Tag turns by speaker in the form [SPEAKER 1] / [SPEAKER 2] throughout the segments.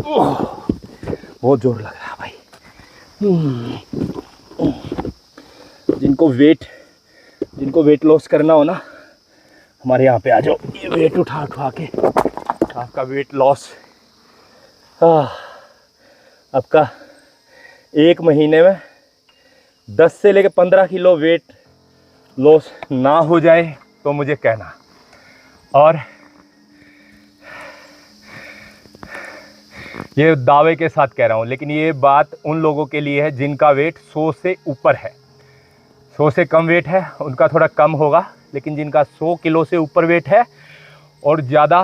[SPEAKER 1] बहुत जोर लग रहा है भाई। जिनको वेट लॉस करना हो ना, हमारे यहाँ पे आ जाओ। ये वेट उठा उठा के आपका वेट लॉस आपका 1 महीने में 10 से लेकर 15 किलो वेट लॉस ना हो जाए तो मुझे कहना। और ये दावे के साथ कह रहा हूँ, लेकिन ये बात उन लोगों के लिए है जिनका वेट 100 से ऊपर है। 100 से कम वेट है उनका थोड़ा कम होगा, लेकिन जिनका 100 किलो से ऊपर वेट है और ज़्यादा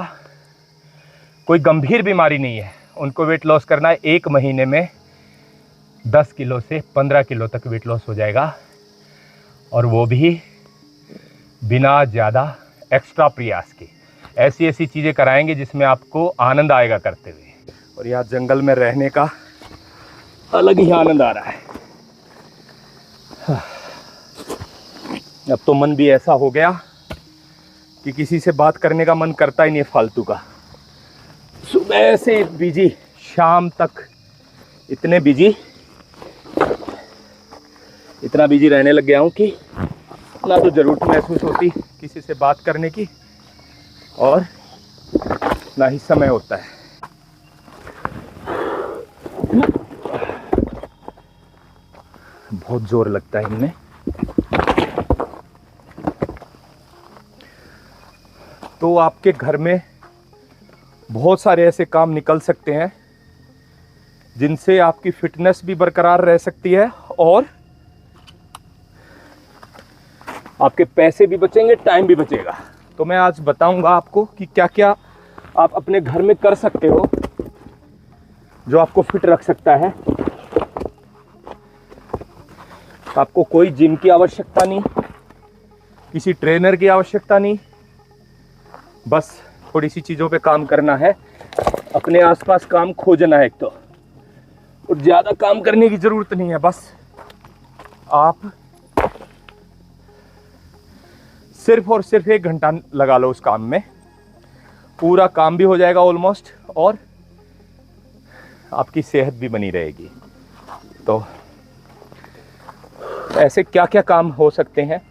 [SPEAKER 1] कोई गंभीर बीमारी नहीं है, उनको वेट लॉस करना है। 1 महीने में 10 किलो से 15 किलो तक वेट लॉस हो जाएगा, और वो भी बिना ज़्यादा एक्स्ट्रा प्रयास के। ऐसी ऐसी चीज़ें कराएंगे जिसमें आपको आनंद आएगा करते हुए। और यहाँ जंगल में रहने का अलग ही आनंद आ रहा है। अब तो मन भी ऐसा हो गया कि किसी से बात करने का मन करता ही नहीं है फालतू का। सुबह से बिजी, शाम तक इतना बिजी रहने लग गया हूँ कि ना तो ज़रूरत महसूस होती किसी से बात करने की, और ना ही समय होता है। बहुत जोर लगता है इनमें। तो आपके घर में बहुत सारे ऐसे काम निकल सकते हैं जिनसे आपकी फिटनेस भी बरकरार रह सकती है और आपके पैसे भी बचेंगे, टाइम भी बचेगा। तो मैं आज बताऊंगा आपको कि क्या क्या आप अपने घर में कर सकते हो जो आपको फिट रख सकता है। आपको कोई जिम की आवश्यकता नहीं, किसी ट्रेनर की आवश्यकता नहीं, बस थोड़ी सी चीज़ों पे काम करना है। अपने आसपास काम खोजना है एक तो, और ज़्यादा काम करने की ज़रूरत नहीं है। बस आप सिर्फ और सिर्फ 1 घंटा लगा लो उस काम में, पूरा काम भी हो जाएगा ऑलमोस्ट, और आपकी सेहत भी बनी रहेगी। तो ऐसे क्या क्या काम हो सकते हैं,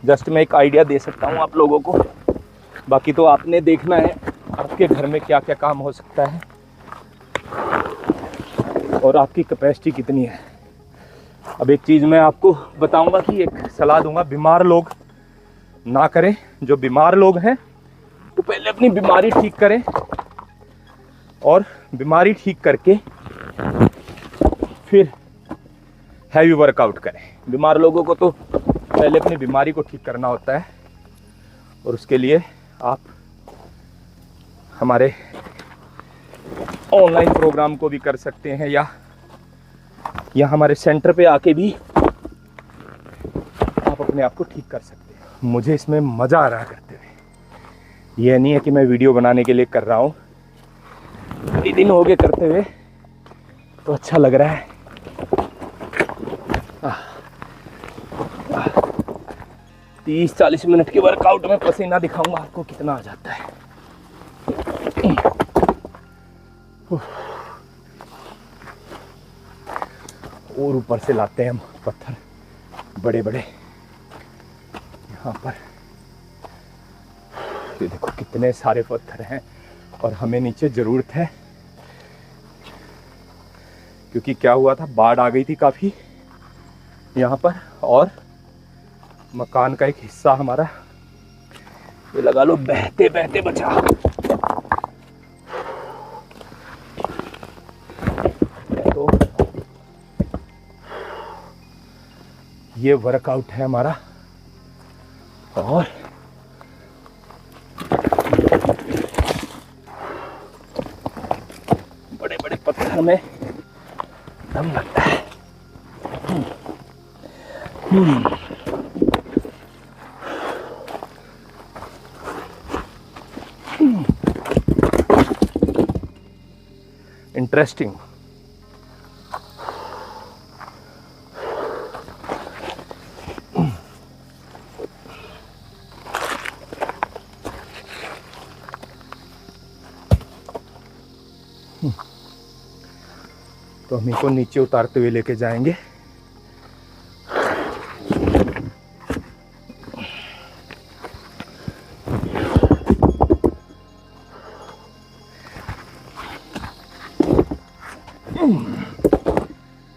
[SPEAKER 1] जस्ट मैं एक आइडिया दे सकता हूँ आप लोगों को। बाकी तो आपने देखना है आपके घर में क्या क्या काम हो सकता है और आपकी कैपेसिटी कितनी है। अब एक चीज़ मैं आपको बताऊंगा कि एक सलाह दूंगा, बीमार लोग ना करें। जो बीमार लोग हैं वो पहले अपनी बीमारी ठीक करें, और बीमारी ठीक करके फिर हैवी वर्कआउट करें। बीमार लोगों को तो पहले अपनी बीमारी को ठीक करना होता है, और उसके लिए आप हमारे ऑनलाइन प्रोग्राम को भी कर सकते हैं, या हमारे सेंटर पे आके भी आप अपने आप को ठीक कर सकते हैं। मुझे इसमें मज़ा आ रहा है करते हुए। यह नहीं है कि मैं वीडियो बनाने के लिए कर रहा हूँ, कई दिन हो गए करते हुए, तो अच्छा लग रहा है। 30-40 मिनट के वर्कआउट में पसीना दिखाऊंगा आपको कितना आ जाता है। और ऊपर से लाते हैं हम पत्थर बड़े बड़े यहाँ पर। ये देखो कितने सारे पत्थर हैं, और हमें नीचे ज़रूरत है, क्योंकि क्या हुआ था, बाढ़ आ गई थी काफ़ी यहाँ पर, और मकान का एक हिस्सा हमारा, ये लगा लो, बहते बहते बचा। तो ये वर्कआउट है हमारा, और बड़े बड़े पत्थर में दम लगता है। इंटरेस्टिंग। तो हम इनको नीचे उतारते हुए लेके जाएंगे।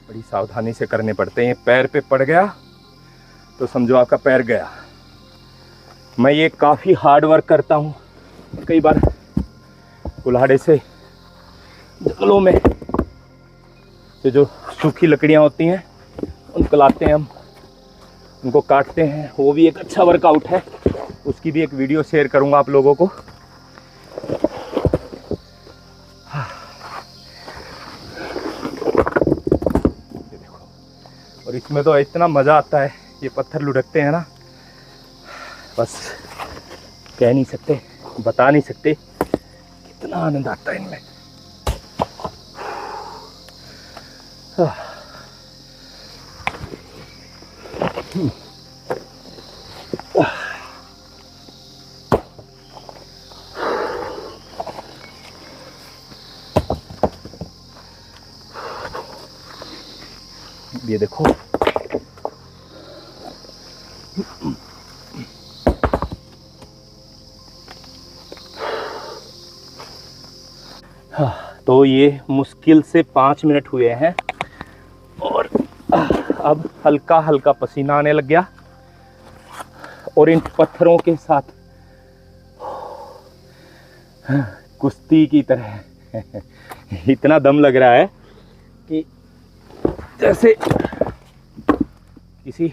[SPEAKER 1] बड़ी सावधानी से करने पड़ते हैं। पैर पे पड़ गया तो समझो आपका पैर गया। मैं ये काफ़ी हार्ड वर्क करता हूँ। कई बार कुल्हाड़े से जंगलों में से जो सूखी लकड़ियाँ होती हैं उनको लाते हैं, हम उनको काटते हैं। वो भी एक अच्छा वर्कआउट है, उसकी भी एक वीडियो शेयर करूँगा आप लोगों को। और इसमें तो इतना मज़ा आता है, ये पत्थर लुढ़कते हैं ना, बस कह नहीं सकते, बता नहीं सकते कितना आनंद आता है इनमें। ये देखो, तो ये मुश्किल से 5 मिनट हुए हैं और अब हल्का हल्का पसीना आने लग गया। और इन पत्थरों के साथ कुश्ती की तरह इतना दम लग रहा है कि जैसे किसी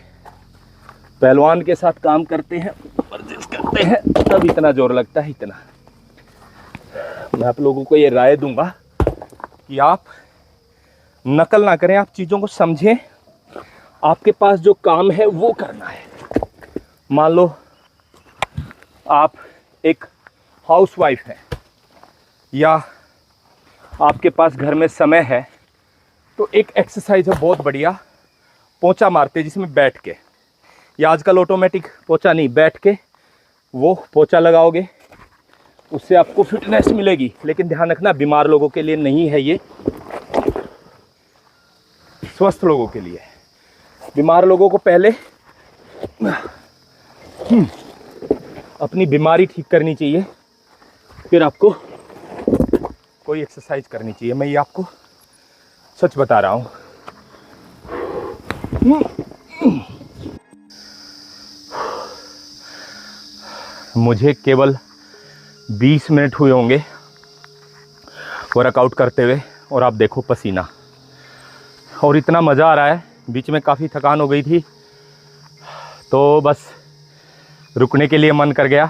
[SPEAKER 1] पहलवान के साथ काम करते हैं, वर्जिश करते हैं, तब इतना जोर लगता है। इतना मैं आप लोगों को ये राय दूंगा कि आप नकल ना करें, आप चीज़ों को समझें। आपके पास जो काम है वो करना है। मान लो आप एक हाउसवाइफ हैं या आपके पास घर में समय है, तो एक एक्सरसाइज है बहुत बढ़िया, पोंछा मारते जिसमें बैठ के, या आजकल ऑटोमेटिक पोंछा नहीं, बैठ के वो पोंछा लगाओगे, उससे आपको फिटनेस मिलेगी। लेकिन ध्यान रखना, बीमार लोगों के लिए नहीं है ये, स्वस्थ लोगों के लिए। बीमार लोगों को पहले अपनी बीमारी ठीक करनी चाहिए, फिर आपको कोई एक्सरसाइज करनी चाहिए। मैं ये आपको सच बता रहा हूँ। मुझे केवल 20 मिनट हुए होंगे वर्कआउट करते हुए, और आप देखो पसीना, और इतना मज़ा आ रहा है। बीच में काफ़ी थकान हो गई थी, तो बस रुकने के लिए मन कर गया।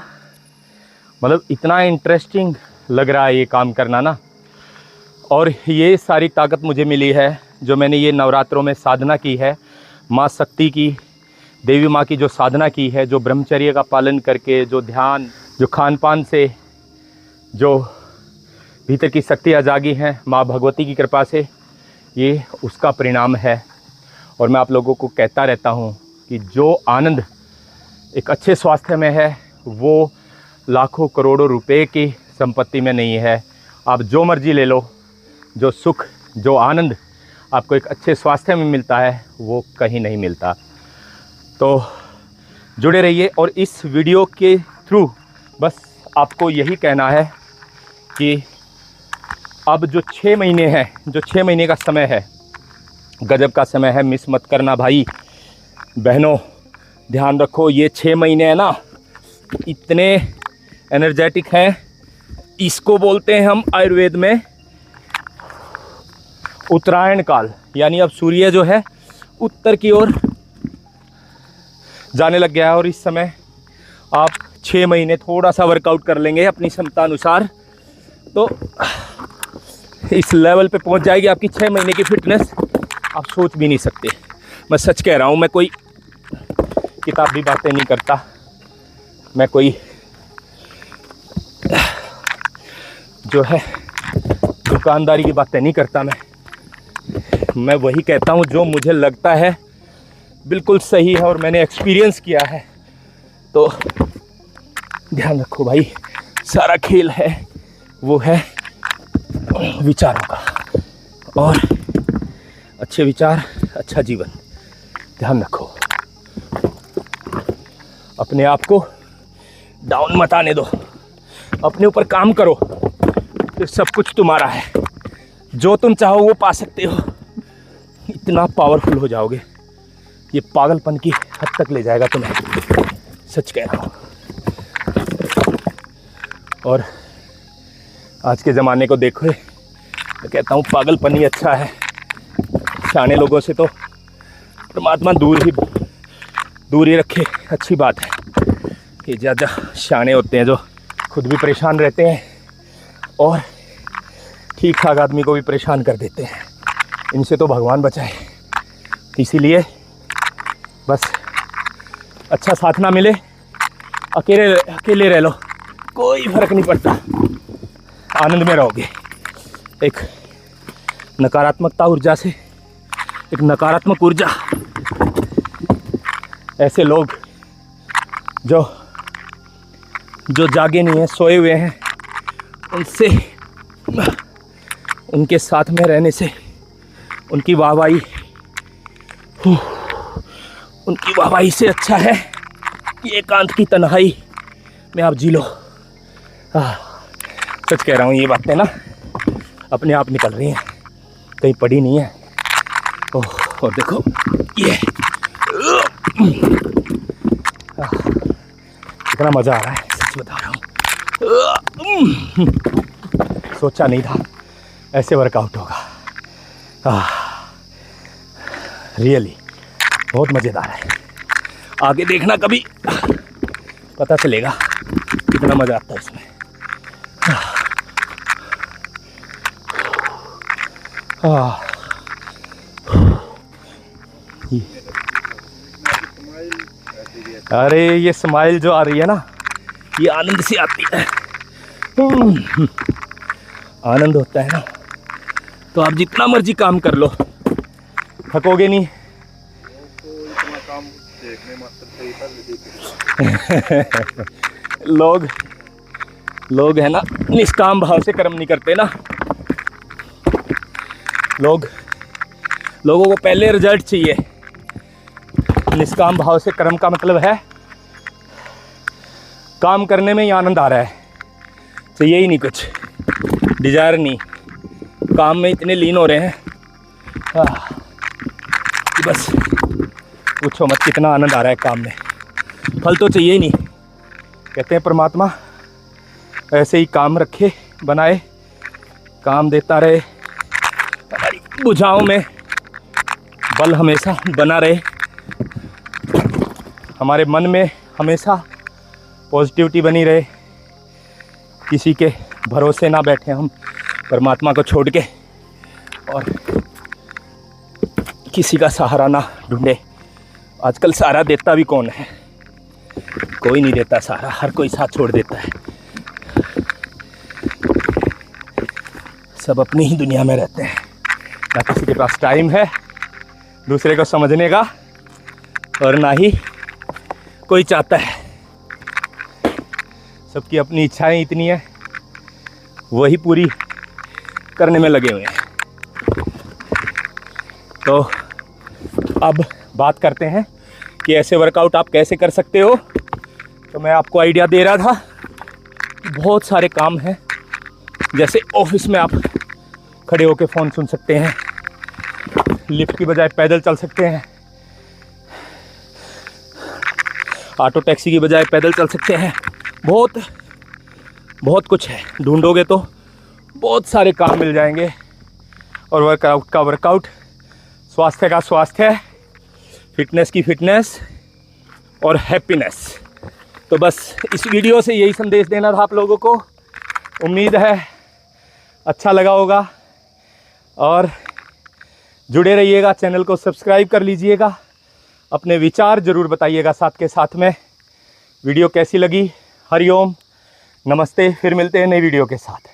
[SPEAKER 1] मतलब इतना इंटरेस्टिंग लग रहा है ये काम करना ना। और ये सारी ताकत मुझे मिली है जो मैंने ये नवरात्रों में साधना की है, माँ शक्ति की, देवी माँ की जो साधना की है, जो ब्रह्मचर्य का पालन करके, जो ध्यान, जो खान पान से जो भीतर की शक्तियाँ जागी हैं माँ भगवती की कृपा से, ये उसका परिणाम है। और मैं आप लोगों को कहता रहता हूँ कि जो आनंद एक अच्छे स्वास्थ्य में है वो लाखों करोड़ों रुपए की संपत्ति में नहीं है। आप जो मर्जी ले लो, जो सुख, जो आनंद आपको एक अच्छे स्वास्थ्य में मिलता है वो कहीं नहीं मिलता। तो जुड़े रहिए। और इस वीडियो के थ्रू बस आपको यही कहना है कि अब जो 6 महीने हैं, जो 6 महीने का समय है, गजब का समय है, मिस मत करना भाई बहनों। ध्यान रखो, ये 6 महीने हैं ना, इतने एनर्जेटिक हैं। इसको बोलते हैं हम आयुर्वेद में उत्तरायण काल, यानी अब सूर्य जो है उत्तर की ओर जाने लग गया है। और इस समय आप 6 महीने थोड़ा सा वर्कआउट कर लेंगे अपनी क्षमता अनुसार, तो इस लेवल पे पहुंच जाएगी आपकी 6 महीने की फिटनेस, आप सोच भी नहीं सकते। मैं सच कह रहा हूँ, मैं कोई किताबी बातें नहीं करता, मैं कोई जो है दुकानदारी की बातें नहीं करता। मैं वही कहता हूँ जो मुझे लगता है बिल्कुल सही है और मैंने एक्सपीरियंस किया है। तो ध्यान रखो भाई, सारा खेल है वो है विचारों का। और अच्छे विचार, अच्छा जीवन। ध्यान रखो, अपने आप को डाउन मत आने दो, अपने ऊपर काम करो, फिर सब कुछ तुम्हारा है। जो तुम चाहो वो पा सकते हो। इतना पावरफुल हो जाओगे, ये पागलपन की हद तक ले जाएगा तुम्हें, सच कह रहा हूँ। और आज के ज़माने को देखो, मैं कहता हूँ पागलपन ही अच्छा है। शाने लोगों से तो परमात्मा दूर ही रखे, अच्छी बात है। ये ज़्यादा शाने होते हैं जो खुद भी परेशान रहते हैं और ठीक ठाक आदमी को भी परेशान कर देते हैं। इनसे तो भगवान बचाए। इसीलिए बस अच्छा साथ ना मिले, अकेले रह लो, कोई फर्क नहीं पड़ता, आनंद में रहोगे। एक नकारात्मकता ऊर्जा से एक नकारात्मक ऊर्जा, ऐसे लोग जो जागे नहीं हैं, सोए हुए हैं, उनके साथ में रहने से उनकी वाहवाही से अच्छा है कि एकांत की तन्हाई में आप जी लो। सच कह रहा हूँ, ये बातें ना अपने आप निकल रही हैं, कहीं पड़ी नहीं है। और देखो ये कितना मज़ा आ रहा है, सच बता रहा हूँ। सोचा नहीं था ऐसे वर्कआउट होगा। रियली बहुत मज़ेदार है। आगे देखना, कभी पता चलेगा कितना मज़ा आता है इसमें। अरे ये स्माइल जो आ रही है ना, ये आनंद से आती है। आनंद होता है ना, तो आप जितना मर्जी काम कर लो, थकोगे नहीं। लोग है ना, निष्काम भाव से कर्म नहीं करते ना। लोगों को पहले रिजल्ट चाहिए। निष्काम भाव से कर्म का मतलब है काम करने में ही आनंद आ रहा है, चाहिए ही नहीं कुछ, डिजायर नहीं, काम में इतने लीन हो रहे हैं कि बस पूछो मत कितना आनंद आ रहा है काम में। फल तो चाहिए ही नहीं। कहते हैं परमात्मा ऐसे ही काम रखे, बनाए, काम देता रहे, हमारी बुझाओं में बल हमेशा बना रहे, हमारे मन में हमेशा पॉजिटिविटी बनी रहे, किसी के भरोसे ना बैठे हम परमात्मा को छोड़ के, और किसी का सहारा ना ढूंढे। आजकल सहारा देता भी कौन है? कोई नहीं देता सहारा, हर कोई साथ छोड़ देता है। सब अपनी ही दुनिया में रहते हैं, ना किसी के पास टाइम है दूसरे को समझने का, और ना ही कोई चाहता है। सबकी अपनी इच्छाएं इतनी है, वही पूरी करने में लगे हुए हैं। तो अब बात करते हैं कि ऐसे वर्कआउट आप कैसे कर सकते हो। तो मैं आपको आइडिया दे रहा था कि बहुत सारे काम हैं, जैसे ऑफिस में आप खड़े होकर फ़ोन सुन सकते हैं, लिफ्ट की बजाय पैदल चल सकते हैं, ऑटो टैक्सी की बजाय पैदल चल सकते हैं। बहुत कुछ है, ढूंढोगे तो बहुत सारे काम मिल जाएंगे। और वर्कआउट का वर्कआउट, स्वास्थ्य का स्वास्थ्य, फिटनेस की फिटनेस और हैप्पीनेस। तो बस इस वीडियो से यही संदेश देना था आप लोगों को। उम्मीद है अच्छा लगा होगा, और जुड़े रहिएगा, चैनल को सब्सक्राइब कर लीजिएगा, अपने विचार ज़रूर बताइएगा साथ के साथ में। वीडियो कैसी लगी? हरिओम, नमस्ते, फिर मिलते हैं नई वीडियो के साथ।